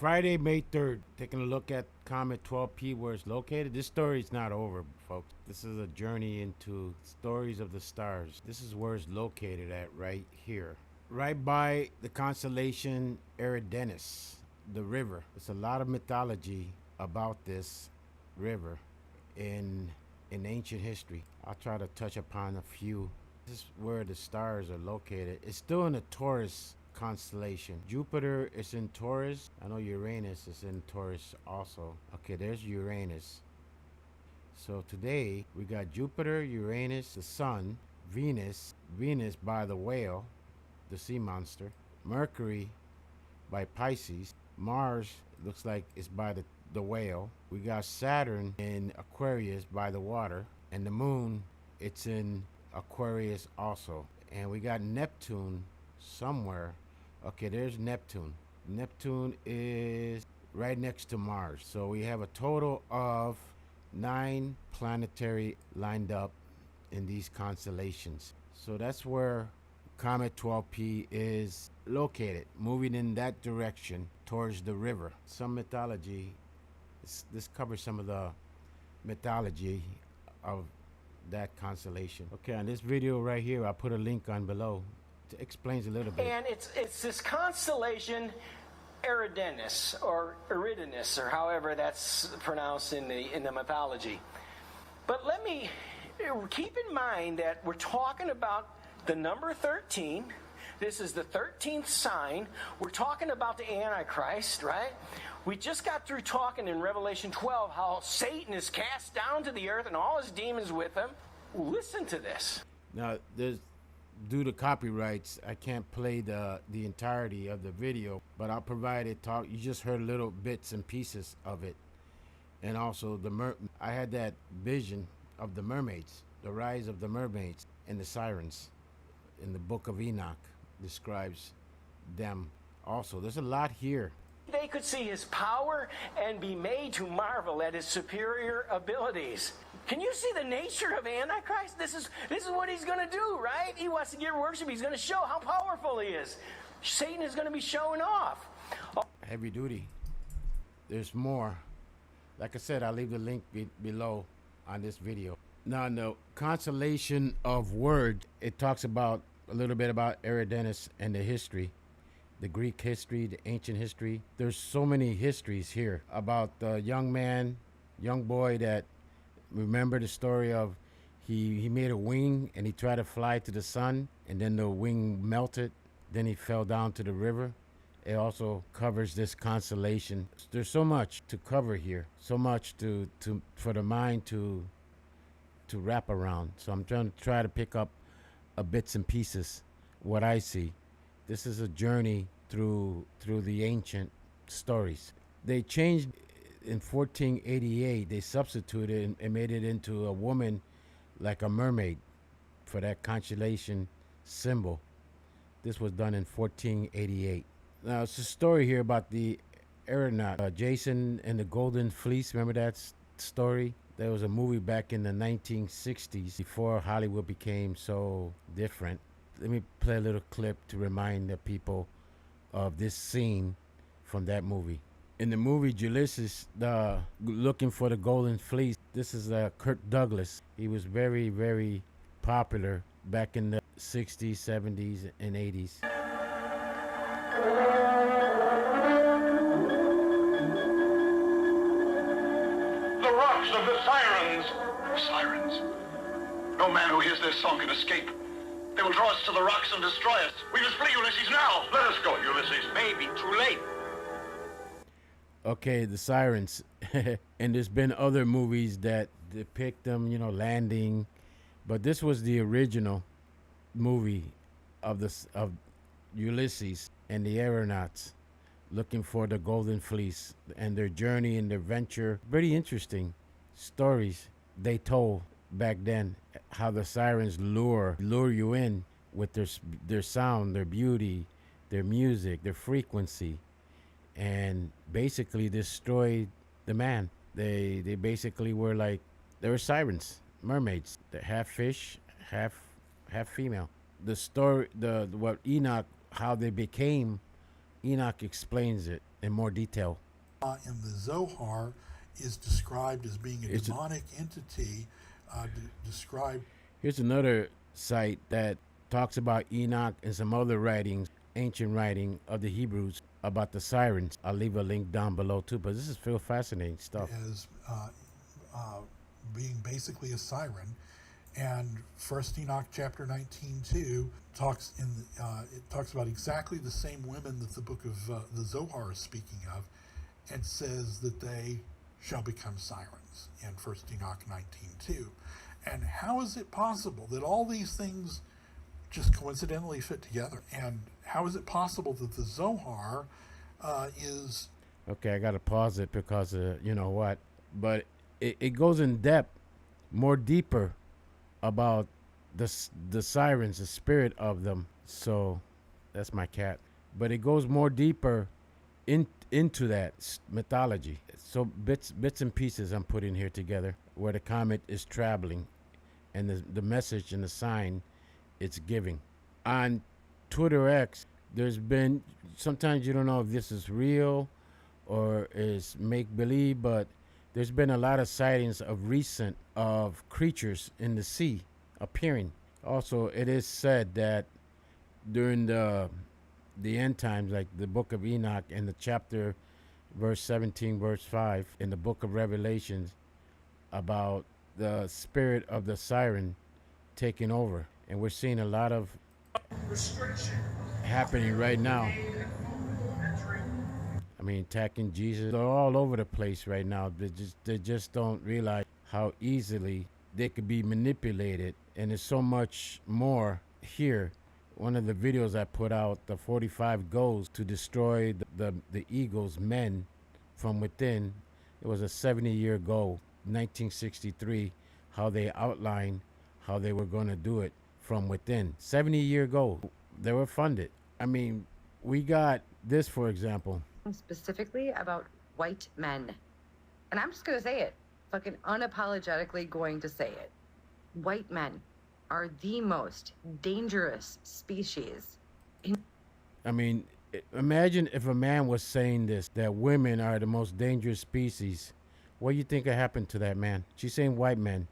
Friday, May 3rd, taking a look at Comet 12P, where it's located. This story is not over, folks. This is a journey into stories of the stars. This is where it's located at, right here. Right by the constellation Eridanus, the river. There's a lot of mythology about this river in ancient history. I'll try to touch upon a few. This is where the stars are located. It's still in the Taurus constellation. Jupiter is in Taurus. I know Uranus is in Taurus also. Okay, there's Uranus. So today we got Jupiter, Uranus, the Sun, Venus by the whale, the sea monster, Mercury by Pisces, Mars looks like it's by the whale. We got Saturn in Aquarius by the water, and the moon, it's in Aquarius also. And we got Neptune somewhere. Okay, there's Neptune. Neptune is right next to Mars. So we have a total of 9 planetary lined up in these constellations. So that's where Comet 12P is located, moving in that direction towards the river. Some mythology, this covers some of the mythology of that constellation. Okay, on this video right here, I'll put a link on below. It explains a little bit. And it's this constellation Eridanus or Eridanus, or however that's pronounced in the mythology. But let me keep in mind that we're talking about the number 13. This is the 13th sign. We're talking about the Antichrist, right? We just got through talking in Revelation 12 how Satan is cast down to the earth and all his demons with him. Listen to this. Now, due to copyrights, I can't play the entirety of the video, but I'll provide it. You just heard little bits and pieces of it. And also I had that vision of the mermaids, the rise of the mermaids and the sirens in the book of Enoch describes them also. There's a lot here. They could see his power and be made to marvel at his superior abilities. Can you see the nature of Antichrist? This is what he's going to do, right? He wants to get worship. He's going to show how powerful he is. Satan is going to be showing off. Heavy duty. There's more. Like I said, I'll leave the link below on this video. Now, in the constellation of word, it talks about a little bit about Eridanus and the history, the Greek history, the ancient history. There's so many histories here about the young boy that, remember the story of he made a wing and he tried to fly to the sun, and then the wing melted, then he fell down to the river. It also covers this constellation. There's so much to cover here, so much for the mind to wrap around. So I'm try to pick up bits and pieces what I see. This is a journey through the ancient stories. They changed in 1488. They substituted and made it into a woman, like a mermaid, for that constellation symbol. This was done in 1488. Now it's a story here about the aeronaut, Jason and the Golden Fleece. Remember that story? There was a movie back in the 1960s before Hollywood became so different. Let me play a little clip to remind the people of this scene from that movie. In the movie Ulysses, looking for the Golden Fleece, this is Kirk Douglas. He was very, very popular back in the 60s, 70s, and 80s. The rocks of the Sirens. Sirens? No man who hears their song can escape. They will draw us to the rocks and destroy us. We must flee, Ulysses, now. Let us go, Ulysses. Maybe too late. Okay, the Sirens. And there's been other movies that depict them, landing. But this was the original movie of Ulysses and the aeronauts looking for the Golden Fleece and their journey and their venture. Pretty interesting stories they told back then, how the sirens lure you in with their sound, their beauty, their music, their frequency, and basically destroyed the man. They basically were they were sirens, mermaids. They're half fish, half female. The story, what Enoch, how they became, Enoch explains it in more detail. In the Zohar is described as being a It's a- demonic entity, described. Here's another site that talks about Enoch and some other writings, ancient writing of the Hebrews about the sirens. I'll leave a link down below too, but this is real fascinating stuff. As being basically a siren, and First Enoch chapter 19:2 talks it talks about exactly the same women that the book of the Zohar is speaking of, and says that they shall become sirens in First Enoch 19:2. And how is it possible that all these things just coincidentally fit together? And how is it possible that the Zohar is... Okay, I got to pause it because you know what, but it goes in depth, more deeper about the sirens, the spirit of them. So that's my cat. But it goes more deeper into that mythology. So bits and pieces I'm putting here together where the comet is traveling and the message and the sign it's giving. On Twitter X, there's been, sometimes you don't know if this is real or is make-believe, but there's been a lot of sightings of recent of creatures in the sea appearing. Also, it is said that during the end times, like the book of Enoch and the chapter verse 17, verse 5 in the book of Revelations, about the spirit of the siren taking over. And we're seeing a lot of happening right now. I mean, attacking Jesus. They're all over the place right now. They just don't realize how easily they could be manipulated. And there's so much more here. One of the videos I put out, the 45 goals to destroy the eagle's men from within. It was a 70-year goal, 1963, how they outlined how they were going to do it from within. 70-year goal. They were funded. I mean, we got this, for example. Specifically about white men. And I'm just going to say it, fucking unapologetically going to say it. White men are the most dangerous species. I mean, imagine if a man was saying this, that women are the most dangerous species. What do you think would happen to that man? She's saying white men.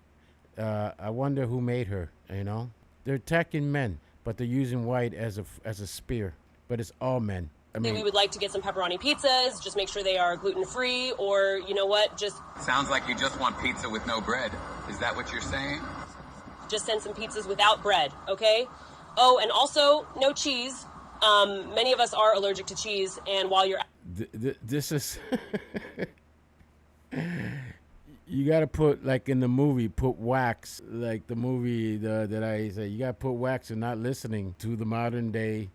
I wonder who made her, you know? They're attacking men, but they're using white as a spear. But it's all men. I mean, we would like to get some pepperoni pizzas, just make sure they are gluten-free, or you know what, just... Sounds like you just want pizza with no bread. Is that what you're saying? Just send some pizzas without bread, okay? Oh, and also, no cheese. Many of us are allergic to cheese, and while you're... This is... You got to put, like in the movie, put wax. Like the movie that I say, you got to put wax and not listening to the modern day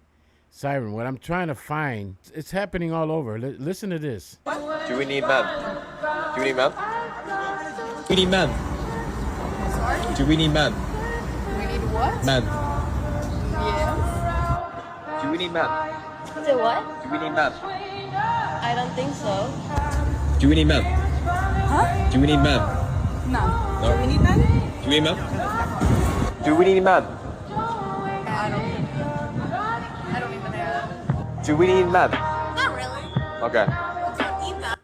siren. What I'm trying to find, it's happening all over. Listen to this. Do we need men? Do we need men? We need men. Sorry? Do we need men? We need what? Men. Yes. Do we need men? Do what? Do we need men? I don't think so. Do we need men? Huh? Do we need men? No. No. Do we need men? Do we need men? Do we need men? I don't even know. Do we need men? Not really. Okay. Don't eat that.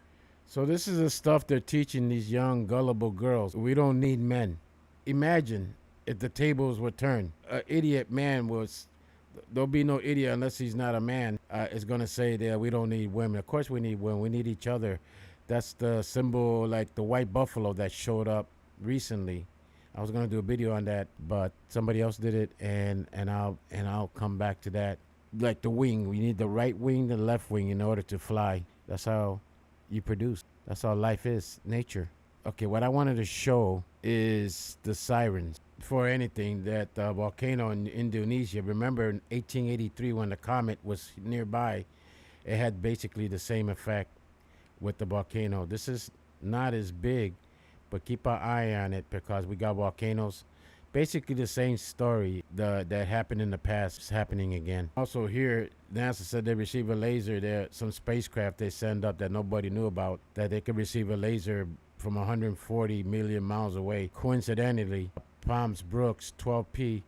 So this is the stuff they're teaching these young, gullible girls. We don't need men. Imagine if the tables were turned. An idiot man was... There'll be no idiot unless he's not a man. Is going to say that we don't need women. Of course we need women. We need each other. That's the symbol, like the white buffalo that showed up recently. I was going to do a video on that, but somebody else did it, and I'll come back to that. Like the wing. We need the right wing, the left wing in order to fly. That's how you produce. That's how life is, nature. Okay, what I wanted to show is the sirens. For anything, that volcano in Indonesia, remember in 1883 when the comet was nearby, it had basically the same effect with the volcano. This is not as big, but keep our eye on it because we got volcanoes. Basically the same story that happened in the past is happening again. Also here, NASA said they receive a laser. There some spacecraft they send up that nobody knew about, that they could receive a laser from 140 million miles away. Coincidentally, PONS-Brooks 12P,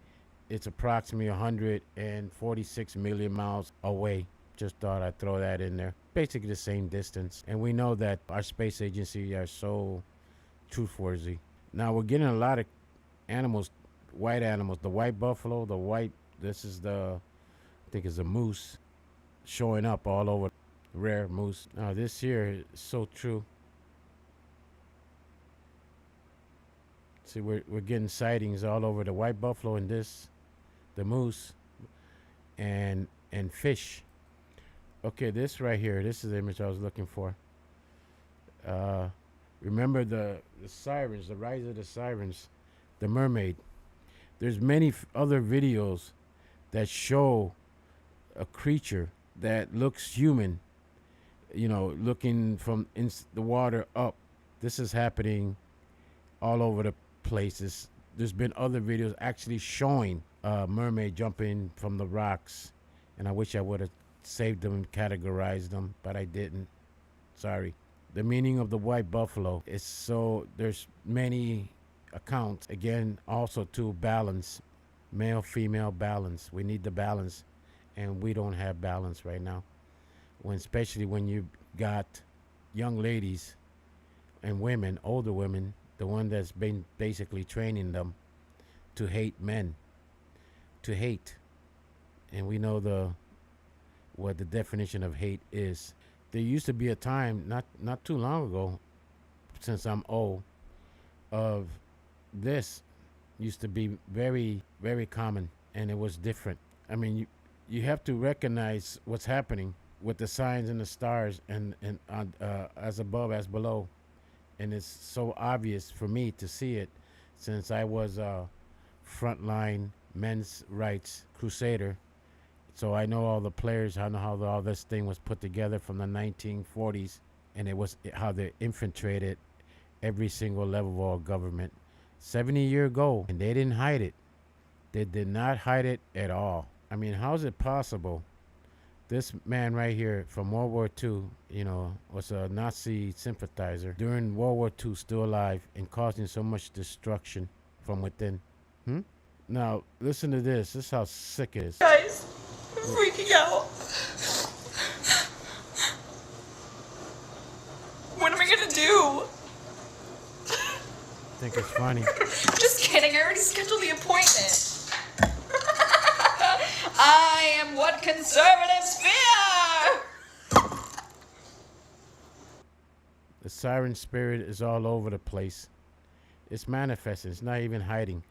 it's approximately 146 million miles away. Just thought I'd throw that in there. Basically the same distance. And we know that our space agency are so truthworthy. Now we're getting a lot of animals, white animals. The white buffalo, this is I think it's a moose showing up all over. Rare moose. Now this here is so true. See, we're getting sightings all over the white buffalo and the moose, and fish. Okay, this right here, this is the image I was looking for. Remember the sirens, the rise of the sirens, the mermaid. There's many other videos that show a creature that looks human, looking from the water up. This is happening all over the places. There's been other videos actually showing a mermaid jumping from the rocks, and I wish I would have saved them and categorized them, but I didn't. Sorry. The meaning of the white buffalo is there's many accounts. Again, also to balance, male, female balance. We need the balance, and we don't have balance right now. Especially when you got young ladies and women, older women, the one that's been basically training them to hate men, to hate. And we know what the definition of hate is. There used to be a time, not too long ago, since I'm old, of this used to be very, very common, and it was different. I mean, you have to recognize what's happening with the signs and the stars, and as above as below, and it's so obvious for me to see it, since I was a frontline men's rights crusader. So I know all the players. I know how all this thing was put together from the 1940s, and it was how they infiltrated every single level of our government. 70-year goal, and they didn't hide it. They did not hide it at all. I mean, how is it possible? This man right here from World War II, was a Nazi sympathizer during World War II, still alive and causing so much destruction from within. Now, listen to this. This is how sick it is. Guys, I'm freaking out. What am I gonna do? I think it's funny. Just kidding, I already scheduled the appointment. I am what conservatives fear! The siren spirit is all over the place. It's manifesting. It's not even hiding.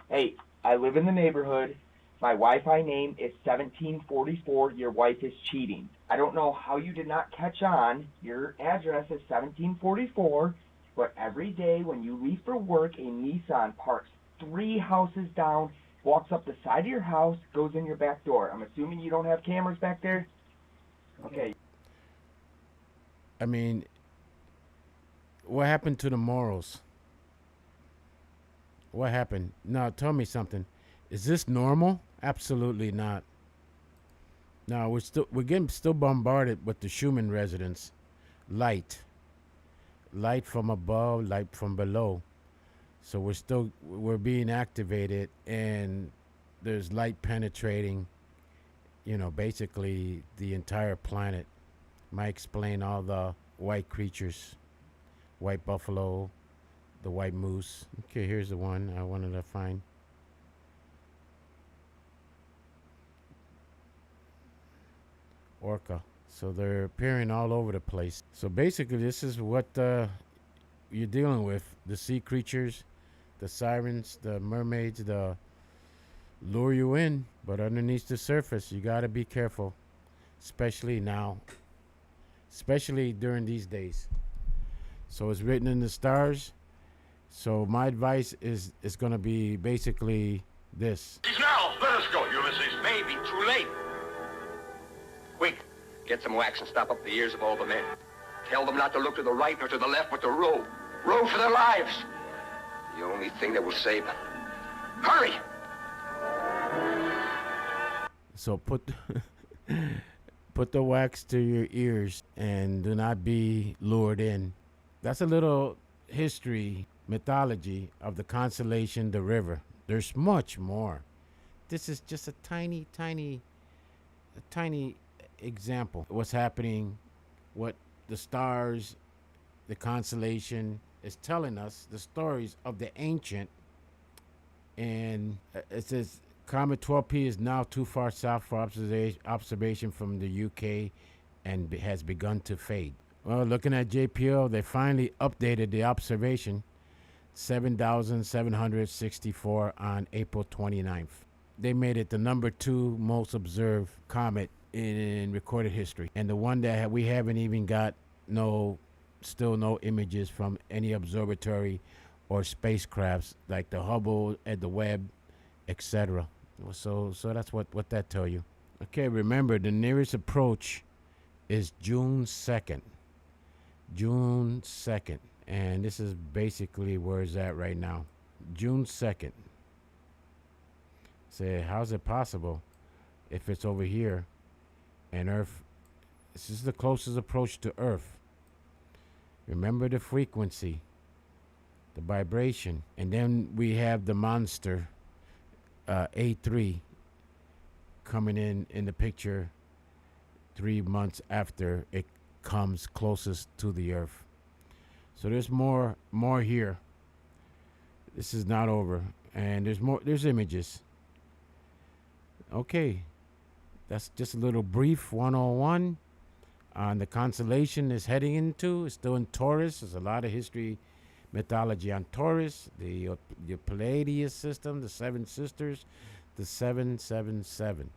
Hey, I live in the neighborhood. My Wi-Fi name is 1744. Your wife is cheating. I don't know how you did not catch on. Your address is 1744, but every day when you leave for work, a Nissan parks 3 houses down, walks up the side of your house, goes in your back door. I'm assuming you don't have cameras back there? Okay. I mean, what happened to the morals? What happened? Now, tell me something. Is this normal? Absolutely not. Now, we're getting still bombarded with the Schumann resonance. Light from above, light from below. So we're being activated, and there's light penetrating, basically the entire planet. Might explain all the white creatures, white buffalo, the white moose. Okay, here's the one I wanted to find. Orca. So they're appearing all over the place. So basically, this is what you're dealing with. The sea creatures, the sirens, the mermaids, the lure you in. But underneath the surface, you got to be careful. Especially now. Especially during these days. So it's written in the stars. So my advice is going to be basically this. Now, let us go, Ulysses. Maybe too late. Quick, get some wax and stop up the ears of all the men. Tell them not to look to the right nor to the left, but to row. Row for their lives. The only thing that will save them. Hurry! So put the wax to your ears and do not be lured in. That's a little history, mythology of the constellation, the river. There's much more. This is just a tiny example. What's happening, what the stars, the constellation is telling us, the stories of the ancient. And it says Comet 12P is now too far south for observation from the UK and has begun to fade. Well, looking at JPL, they finally updated the observation, 7,764 on April 29th. They made it the number 2 most observed comet in recorded history, and the one that we haven't even got still no images from any observatory or spacecrafts like the Hubble and the Webb, etc. So that's what that tell you. Okay, remember the nearest approach is June 2nd. June 2nd. And this is basically where it's at right now. June 2nd. Say, how's it possible if it's over here and Earth? This is the closest approach to Earth. Remember the frequency, the vibration. And then we have the monster, A3, coming in the picture 3 months after it comes closest to the Earth. So there's more here. This is not over, and there's images. Okay, that's just a little brief 101 on the constellation is heading into. It's still in Taurus. There's a lot of history, mythology on Taurus, the Pleiades system, the 7 sisters, the 777.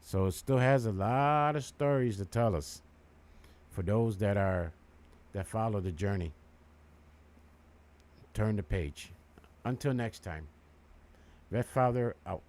So it still has a lot of stories to tell us for those that follow the journey. Turn the page. Until next time, Vet Father out.